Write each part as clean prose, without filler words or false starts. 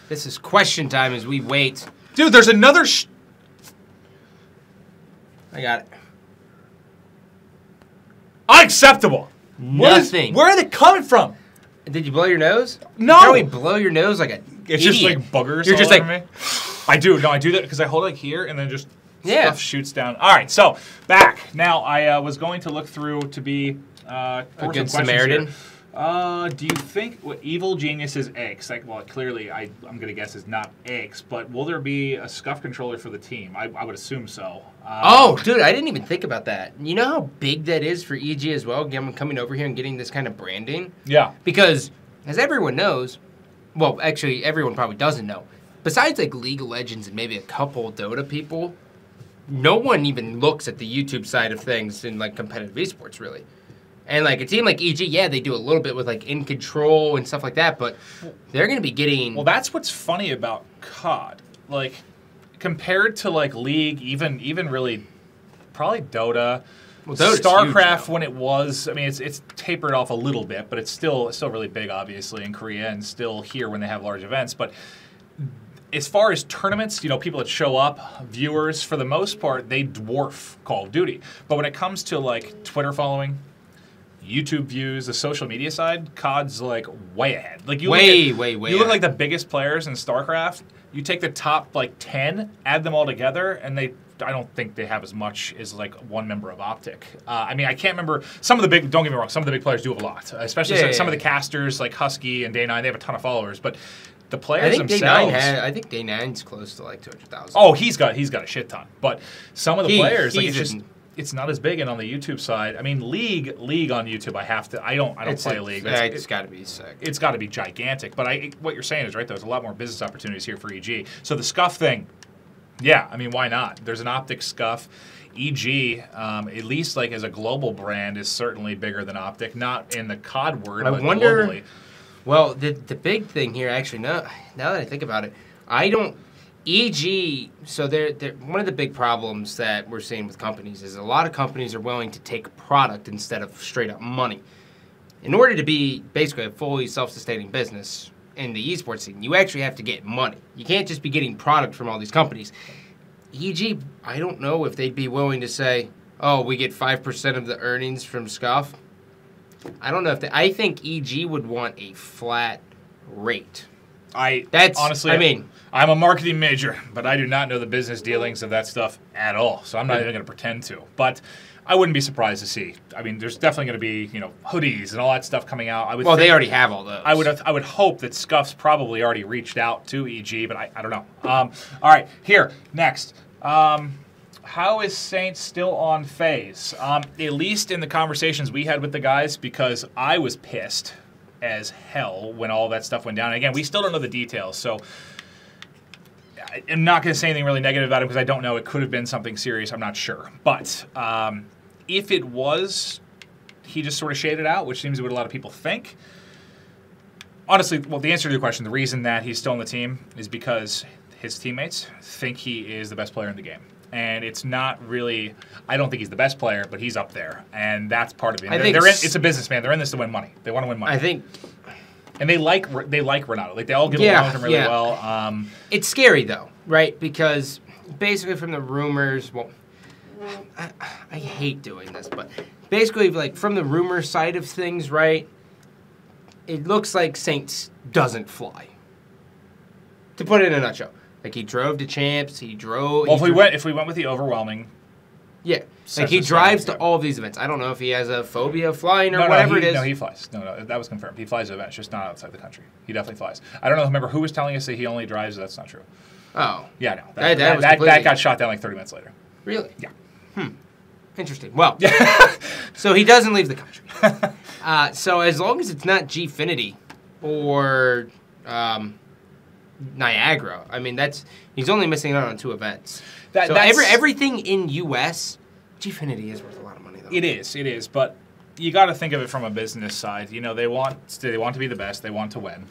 This is question time as we wait. Dude, there's another... I got it. Unacceptable. Nothing. Where are they coming from? Did you blow your nose? No. You probably blow your nose like a It's idiot. just like boogers You're all just over like... me. I do. No, I do that because I hold it like here and then just stuff shoots down. All right, so back. Now, I was going to look through to be... a good Samaritan? Here. Do you think what Evil Genius's X, like, well, clearly I'm going to guess is not X, but will there be a scuff controller for the team? I would assume so. Oh, dude, I didn't even think about that. You know how big that is for EG as well, coming over here and getting this kind of branding? Yeah. Because, as everyone knows, well, actually, everyone probably doesn't know, besides, like, League of Legends and maybe a couple Dota people, no one even looks at the YouTube side of things in, like, competitive esports, really. And, like, a team like EG, yeah, they do a little bit with, like, In Control and stuff like that, but they're going to be getting... Well, that's what's funny about COD. Like, compared to, like, League, even really, probably Dota, well, Dota's StarCraft huge when it was, I mean, it's tapered off a little bit, but it's still really big, obviously, in Korea, and still here when they have large events. But as far as tournaments, you know, people that show up, viewers, for the most part, they dwarf Call of Duty. But when it comes to, like, Twitter following... YouTube views, the social media side, COD's like way ahead. Like you way You look like the biggest players in StarCraft. You take the top like 10, add them all together, and I don't think they have as much as like one member of Optic. I mean, I can't remember some of the big. Don't get me wrong, some of the big players do have a lot, especially some of the casters like Husky and Day9. They have a ton of followers, but the players themselves. I think Day9's close to like 200,000. Oh, he's got a shit ton. But some of the players, like it's not as big, and on the YouTube side, I mean, League on YouTube, I don't play League. It's got to be sick. It's got to be gigantic. But what you're saying is right. There's a lot more business opportunities here for EG. So the scuff thing, yeah, I mean, why not? There's an Optic scuff. EG, at least like as a global brand, is certainly bigger than Optic. Not in the COD word, but globally. Well, the big thing here, actually, now that I think about it, EG, so they're one of the big problems that we're seeing with companies is a lot of companies are willing to take product instead of straight up money. In order to be basically a fully self-sustaining business in the esports scene, you actually have to get money. You can't just be getting product from all these companies. EG, I don't know if they'd be willing to say, oh, we get 5% of the earnings from Scuff. I don't know if I think EG would want a flat rate. Honestly, I'm a marketing major, but I do not know the business dealings of that stuff at all. So I'm not even going to pretend to. But I wouldn't be surprised to see. I mean, there's definitely going to be, hoodies and all that stuff coming out. Well, they already have all those. I would hope that Scuff's probably already reached out to EG, but I don't know. All right, here next. How is Saints still on FaZe? At least in the conversations we had with the guys, because I was pissed as hell when all that stuff went down. And again, we still don't know the details, so I'm not going to say anything really negative about it because I don't know. It could have been something serious. I'm not sure. But if it was, he just sort of shaded out, which seems what a lot of people think. Honestly, well, the answer to your question, the reason that he's still on the team is because his teammates think he is the best player in the game. And it's not really, I don't think he's the best player, but he's up there. And that's part of it. It's a businessman. They're in this to win money. They want to win money. I think. And they like Renato. Like, they all get along with him really well. It's scary, though, right? Because basically from the rumors, well, I hate doing this, but basically, like, from the rumor side of things, right, it looks like Saints doesn't fly. To put it in a nutshell. Like, he drove to champs, Well, if we went with the overwhelming... Yeah. Like, he drives to all of these events. I don't know if he has a phobia of flying or whatever it is. No, he flies. No, that was confirmed. He flies to events, just not outside the country. He definitely flies. I don't know, remember who was telling us that he only drives. That's not true. Oh. Yeah, no. That got shot down like 30 minutes later. Really? Yeah. Interesting. Well, so he doesn't leave the country. So as long as it's not Gfinity or Niagara, I mean, he's only missing out on 2 events. Everything in U.S., Gfinity is worth a lot of money, though. It is, but you got to think of it from a business side. They want to be the best. They want to win.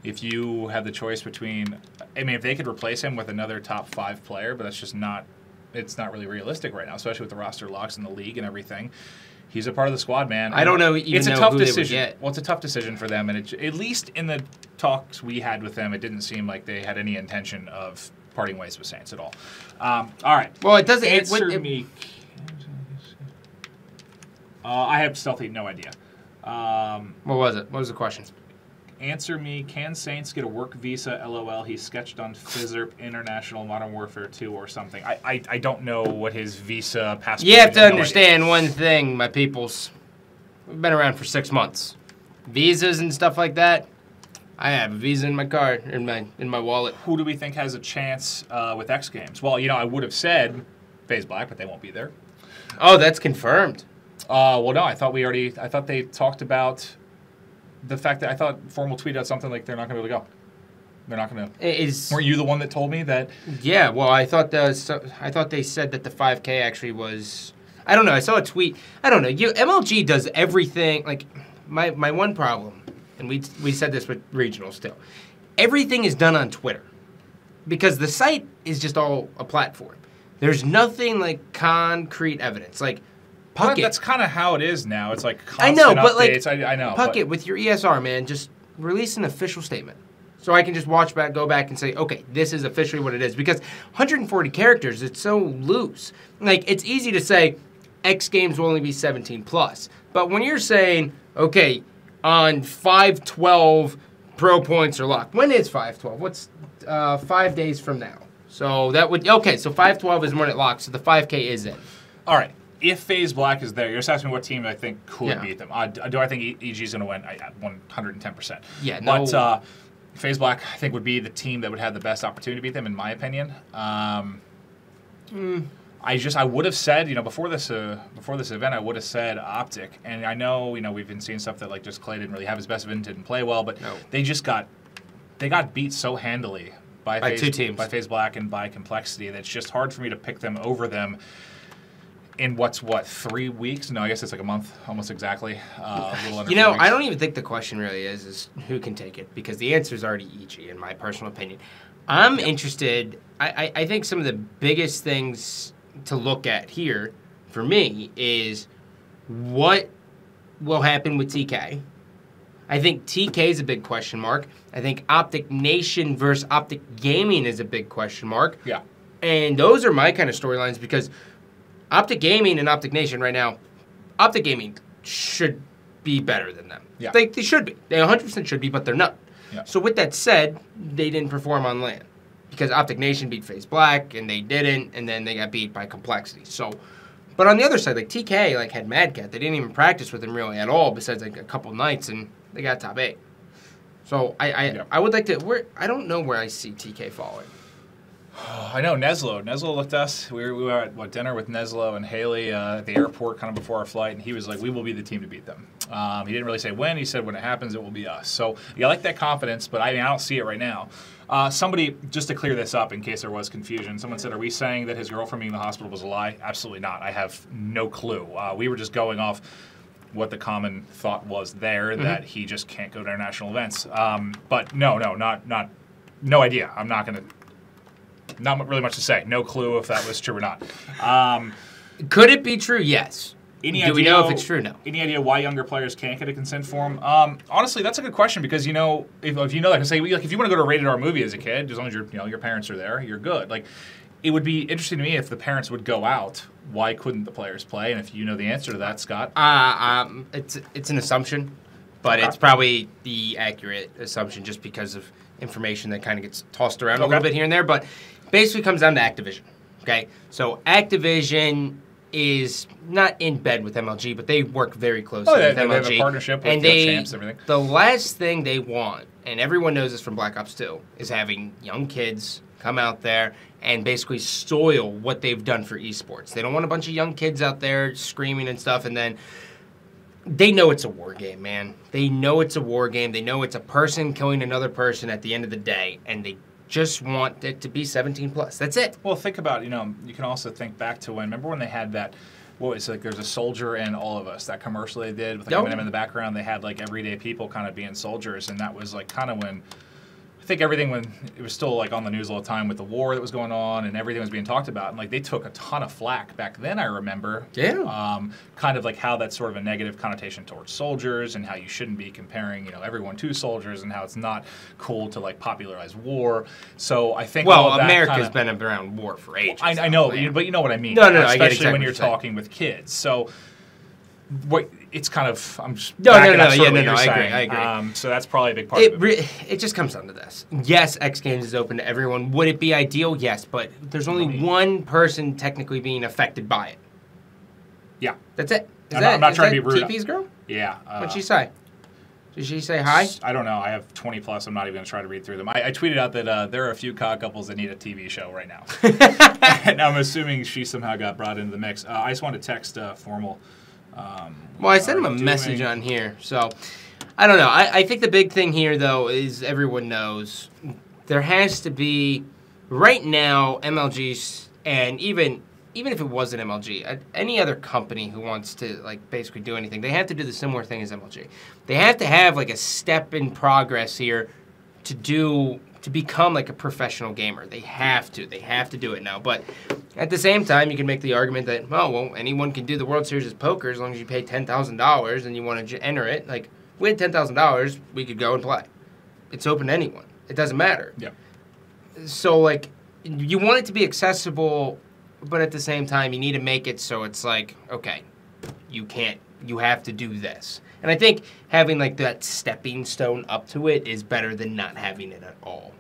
If you have the choice between, I mean, if they could replace him with another top 5 player, but that's just not, it's not really realistic right now, especially with the roster locks in the league and everything. He's a part of the squad, man. I don't know even it's a know tough who decision. They would get. Well, it's a tough decision for them, and at least in the talks we had with them, it didn't seem like they had any intention of parting ways with Saints at all. All right. Well, it doesn't answer me. I have stealthy no idea. What was it? What was the question? Answer me. Can Saints get a work visa? LOL. He sketched on FISRP International Modern Warfare 2 or something. I don't know what his visa passport. You have to understand one thing, my peoples. We've been around for 6 months. Visas and stuff like that. I have a visa in my card, in my wallet. Who do we think has a chance with X Games? Well, I would have said FaZe Black, but they won't be there. Oh, that's confirmed. Well, no, I thought they talked about the fact that I thought Formal tweeted out something like they're not going to be able to go. They're not going to. Weren't you the one that told me that? Yeah, well, I thought they said that the 5K actually was. I don't know. I saw a tweet. I don't know. MLG does everything. Like my one problem, and we said this with regional still. Everything is done on Twitter because the site is just all a platform. There's nothing like concrete evidence. Like. Puckett. That's kind of how it is now. It's like constant updates. I know. Puckett, with your ESR, man, just release an official statement. So I can just go back and say, okay, this is officially what it is. Because 140 characters, it's so loose. Like, it's easy to say X Games will only be 17 plus. But when you're saying, okay, on 5/12, pro points are locked. When is 5/12? What's 5 days from now? So that would, okay, so 5/12 is when it locks. So the 5K is in. All right. If FaZe Black is there, you're just asking me what team I think could beat them. Do I think EG is going to win? 110%. Yeah, no. But FaZe Black, I think, would be the team that would have the best opportunity to beat them, in my opinion. I would have said, before this event, I would have said Optic, and I know, we've been seeing stuff that like just Clay didn't really have his best event, didn't play well, but they got beat so handily by two teams, by FaZe Black and by Complexity, that it's just hard for me to pick them over them. In 3 weeks? No, I guess it's like a month, almost exactly. A little under 4 weeks. I don't even think the question really is who can take it, because the answer is already EG, in my personal opinion. I'm interested. I think some of the biggest things to look at here, for me, is what will happen with TK. I think TK is a big question mark. I think Optic Nation versus Optic Gaming is a big question mark. Yeah. And those are my kind of storylines, because Optic Gaming and Optic Nation right now, Optic Gaming should be better than them. Yeah. They should be. They 100% should be, but they're not. Yeah. So with that said, they didn't perform on LAN because Optic Nation beat FaZe Black, and they didn't, and then they got beat by Complexity. So, but on the other side, like TK had Mad Cat. They didn't even practice with him really at all, besides like a couple nights, and they got top 8. So I would like to. I don't know where I see TK falling. I know Neslo. Neslo looked at us. We were at dinner with Neslo and Haley at the airport kind of before our flight, and he was like, we will be the team to beat them. He didn't really say when. He said when it happens, it will be us. So, I like that confidence, but I don't see it right now. Somebody, just to clear this up in case there was confusion, someone said, are we saying that his girlfriend being in the hospital was a lie? Absolutely not. I have no clue. We were just going off what the common thought was there, that he just can't go to international events. But no idea. I'm not going to. Not really much to say. No clue if that was true or not. Could it be true? Yes. Do we know if it's true? No. Any idea why younger players can't get a consent form? Honestly, that's a good question, because if you know that, say if you want to go to a rated R movie as a kid, as long as your parents are there, you're good. Like, it would be interesting to me if the parents would go out. Why couldn't the players play? And if you know the answer to that, Scott. It's an assumption, but it's probably the accurate assumption just because of information that kind of gets tossed around a little bit here and there, but. Basically comes down to Activision, okay? So Activision is not in bed with MLG, but they work very closely with MLG. They have a partnership with champs and everything. The last thing they want, and everyone knows this from Black Ops 2, is having young kids come out there and basically soil what they've done for esports. They don't want a bunch of young kids out there screaming and stuff, and then they know it's a war game, man. They know it's a war game. They know it's a person killing another person at the end of the day, and they just want it to be 17 plus. That's it. Well, think about, you can also think back to remember when they had that, there's a soldier in all of us, that commercial they did with Eminem in the background. They had like everyday people kind of being soldiers, and that was like kind of when I think everything when it was still like on the news all the time with the war that was going on and everything was being talked about, and like they took a ton of flack back then. I remember, kind of like how that's sort of a negative connotation towards soldiers and how you shouldn't be comparing, everyone to soldiers and how it's not cool to like popularize war. So I think America's been around war for ages. I know, but you know what I mean. No, especially I get exactly when you're talking with kids. So. It's kind of I agree. So that's probably a big part of it. It just comes down to this. Yes, X Games is open to everyone. Would it be ideal? Yes, but there's only one person technically being affected by it. Yeah, that's it. I'm not trying to be rude. TP's girl? Yeah. What'd she say? Did she say hi? I don't know. I have 20 plus. I'm not even going to try to read through them. I tweeted out that there are a few COD couples that need a TV show right now, and I'm assuming she somehow got brought into the mix. I just want to text formal. Well, I sent him a message on here, so I don't know. I think the big thing here, though, is everyone knows there has to be, right now, MLGs, and even if it wasn't MLG, any other company who wants to like basically do anything, they have to do the similar thing as MLG. They have to have like a step in progress here to become like a professional gamer. They have to do it now. But at the same time, you can make the argument that, well, anyone can do the World Series of Poker as long as you pay $10,000 and you want to enter it. Like, we had $10,000, we could go and play. It's open to anyone. It doesn't matter. Yeah. So, like, you want it to be accessible, but at the same time, you need to make it so it's like, okay, you have to do this. And I think having like that stepping stone up to it is better than not having it at all.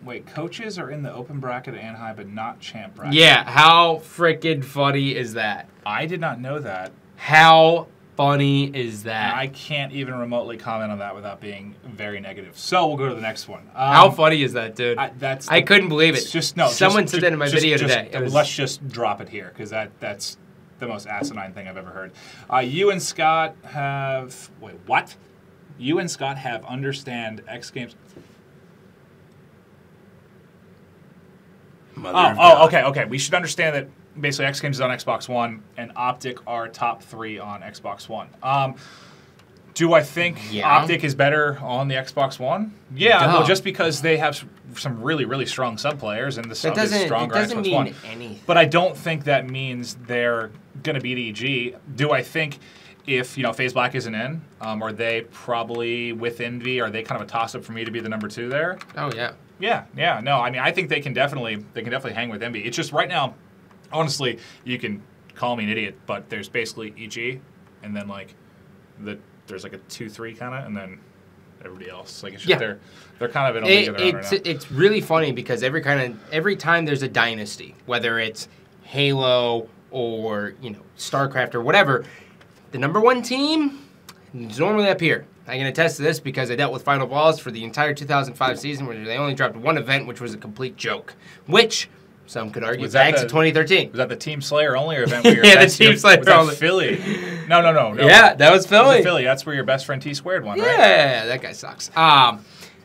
Wait, coaches are in the open bracket at Anaheim, but not champ bracket. Yeah, how freaking funny is that? I did not know that. How funny is that? I can't even remotely comment on that without being very negative. So we'll go to the next one. How funny is that, dude? I couldn't believe it. Someone said that in my video today. Let's just drop it here because that's the most asinine thing I've ever heard. You and Scott have... Wait, what? You and Scott have understand X Games... Okay. We should understand that basically X Games is on Xbox One and Optic are top 3 on Xbox One. Do I think Optic is better on the Xbox One? Yeah, well, just because they have some really, really strong sub players and the sub is stronger on Xbox One. Anything. But I don't think that means they're going to beat EG. Do I think if FaZe Black isn't in, are they probably with Envy? Are they kind of a toss-up for me to be the number 2 there? Oh, yeah. Yeah. No, I mean, I think they can definitely hang with Envy. It's just right now, honestly, you can call me an idiot, but there's basically EG, and then like there's like a 2-3 kind of, and then everybody else. Like it's just they're kind of in a league of their own right now. It's really funny because every time there's a dynasty, whether it's Halo or StarCraft or whatever, the number 1 team is normally up here. I can attest to this because I dealt with Final Balls for the entire 2005 season where they only dropped one event, which was a complete joke. Which, some could argue, back to 2013. Was that the Team Slayer only event? Where yeah, the Team Slayer only. Philly? No. Yeah, that was Philly. Was Philly. That's where your best friend T-Squared won, right? Yeah, that guy sucks.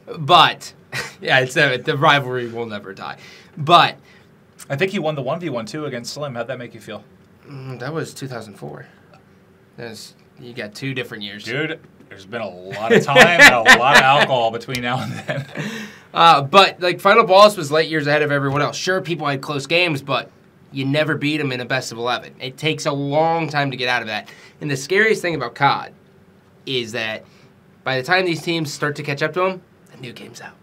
But, yeah, it's the rivalry will never die. But I think he won the 1v1 too against Slim. How'd that make you feel? That was 2004. You got 2 different years. Dude, there's been a lot of time and a lot of alcohol between now and then. But, like, Final Boss was light years ahead of everyone else. Sure, people had close games, but you never beat them in a best of 11. It takes a long time to get out of that. And the scariest thing about COD is that by the time these teams start to catch up to them, the new game's out.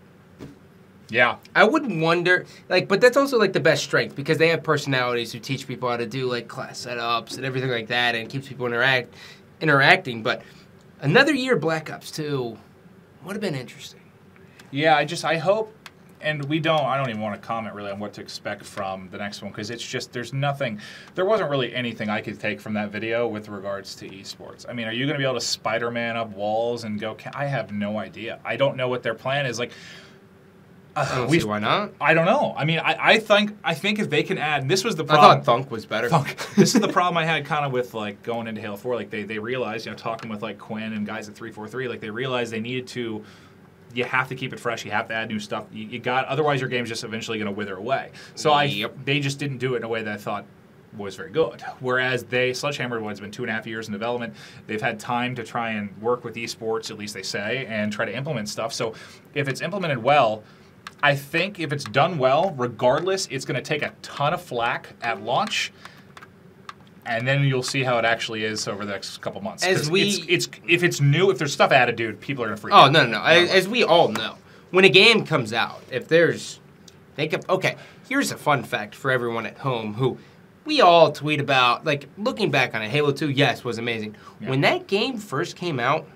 Yeah. I would wonder, but that's also, the best strength because they have personalities who teach people how to do, class setups and everything like that and keeps people interacting. But another year Black Ops 2 would have been interesting. Yeah, I hope, and I don't even want to comment really on what to expect from the next one because it's just, there wasn't really anything I could take from that video with regards to esports. I mean, are you going to be able to Spider-Man up walls and go, I have no idea. I don't know what their plan is. I don't see why not. I don't know. I mean, I think if they can add, and this was the problem. I thought Thunk was better. This is the problem I had kind of with going into Halo 4. They realized, talking with Quinn and guys at 343, they realized they needed to. You have to keep it fresh. You have to add new stuff. Otherwise your game's just eventually going to wither away. So they just didn't do it in a way that I thought was very good. Whereas Sledgehammer has been 2.5 years in development. They've had time to try and work with esports, at least they say, and try to implement stuff. So if it's implemented well, I think if it's done well, regardless, it's going to take a ton of flack at launch. And then you'll see how it actually is over the next couple months. If it's new, if there's stuff added, dude, people are going to freak out. Oh, no. As we all know, when a game comes out, okay, here's a fun fact for everyone at home who we all tweet about, like, looking back on it, Halo 2, yes, was amazing. Yeah. When that game first came out,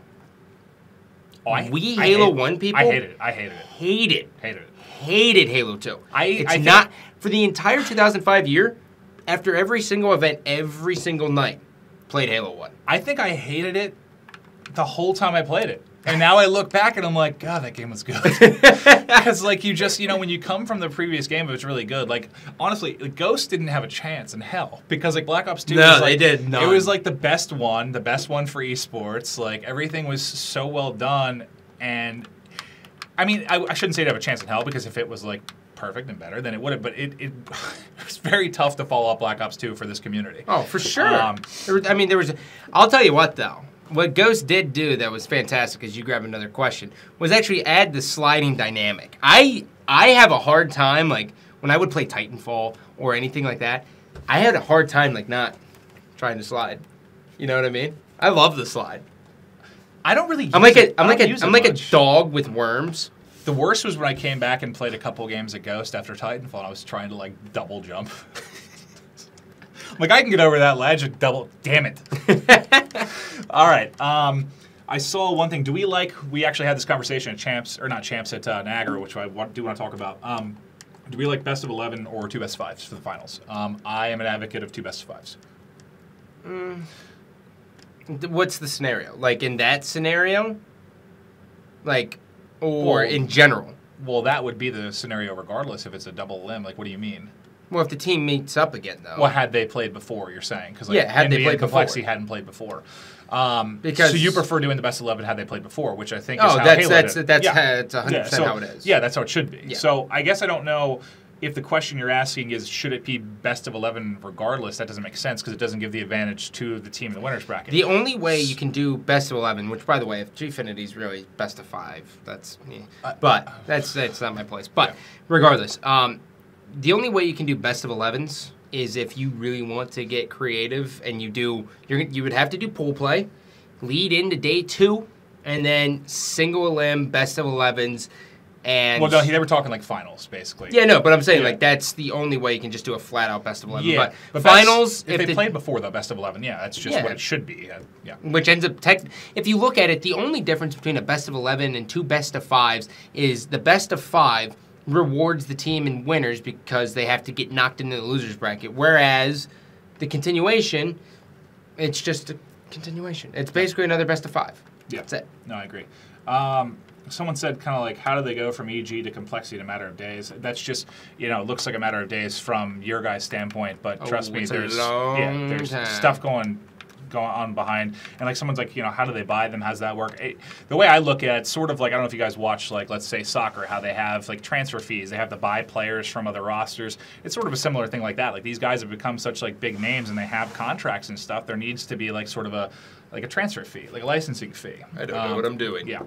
Halo 1 people... I hated it. Hated Halo 2. For the entire 2005 year, after every single event, every single night, played Halo 1. I think I hated it the whole time I played it. And now I look back and I'm like, God, that game was good. Because, like, you just, when you come from the previous game, it was really good. Like, honestly, Ghost didn't have a chance in hell. Because, like, Black Ops 2 was, like, they did not. It was, like, the best one for esports. Like, everything was so well done. And, I mean, I shouldn't say it'd have a chance in hell, because if it was, like, perfect and better, then it would have. But it was very tough to follow up Black Ops 2 for this community. Oh, for sure. I'll tell you what, though. What Ghost did do that was fantastic, as you grab another question, was actually add the sliding dynamic. I have a hard time, like, when I would play Titanfall or anything like that, I had a hard time, like, not trying to slide. You know what I mean? I love the slide. I don't really use I'm like a dog with worms. The worst was when I came back and played a couple games of Ghost after Titanfall, and I was trying to, like, double jump. Like, I can get over that ledge and double... Damn it. All right. I saw one thing. We actually had this conversation at Niagara, which I do want to talk about. Do we like best of 11 or 2 best of 5s for the finals? I am an advocate of 2 best of 5s. What's the scenario? Like, in that scenario? Like, or in general? Well, that would be the scenario regardless if it's a double limb. Like, what do you mean? Well, if the team meets up again, though. Well, had they played before, you're saying? Because, like, yeah, had they played Complexity before. hadn't played before. So you prefer doing the best 11 had they played before, which I think is how that's Halo did. That's 100% how it is. Yeah, that's how it should be. Yeah. So I guess I don't know if the question you're asking is should it be best of 11 regardless. That doesn't make sense because it doesn't give the advantage to the team in the winner's bracket. The only way you can do best of 11, which, by the way, if Gfinity is really best of 5, that's me. But that's not my place. But regardless, the only way you can do best of 11s is if you really want to get creative, and you would have to do pool play, lead into day 2, and then single limb best of 11s. And well, no, they were talking like finals, basically. Yeah, no, but I'm saying like that's the only way you can just do a flat out best of 11. Yeah, but finals, if they played before the best of 11, yeah, that's just what it should be. Yeah. Which ends up if you look at it, the only difference between a best of 11 and 2 best of 5s is the best of 5 rewards the team in winners because they have to get knocked into the losers bracket, whereas the continuation, it's just a continuation. It's basically another best of 5. Yeah, that's it. No, I agree. Someone said kind of like, how do they go from EG to complexity in a matter of days? That's just, it looks like a matter of days from your guys' standpoint, but trust me, there's stuff going on behind. And like someone's like, how do they buy them? How does that work? The way I look at it, sort of like, I don't know if you guys watch, like, let's say soccer, how they have like transfer fees. They have to buy players from other rosters. It's sort of a similar thing like that. Like these guys have become such like big names and they have contracts and stuff. There needs to be like sort of a transfer fee, like a licensing fee. I don't know what I'm doing. Yeah.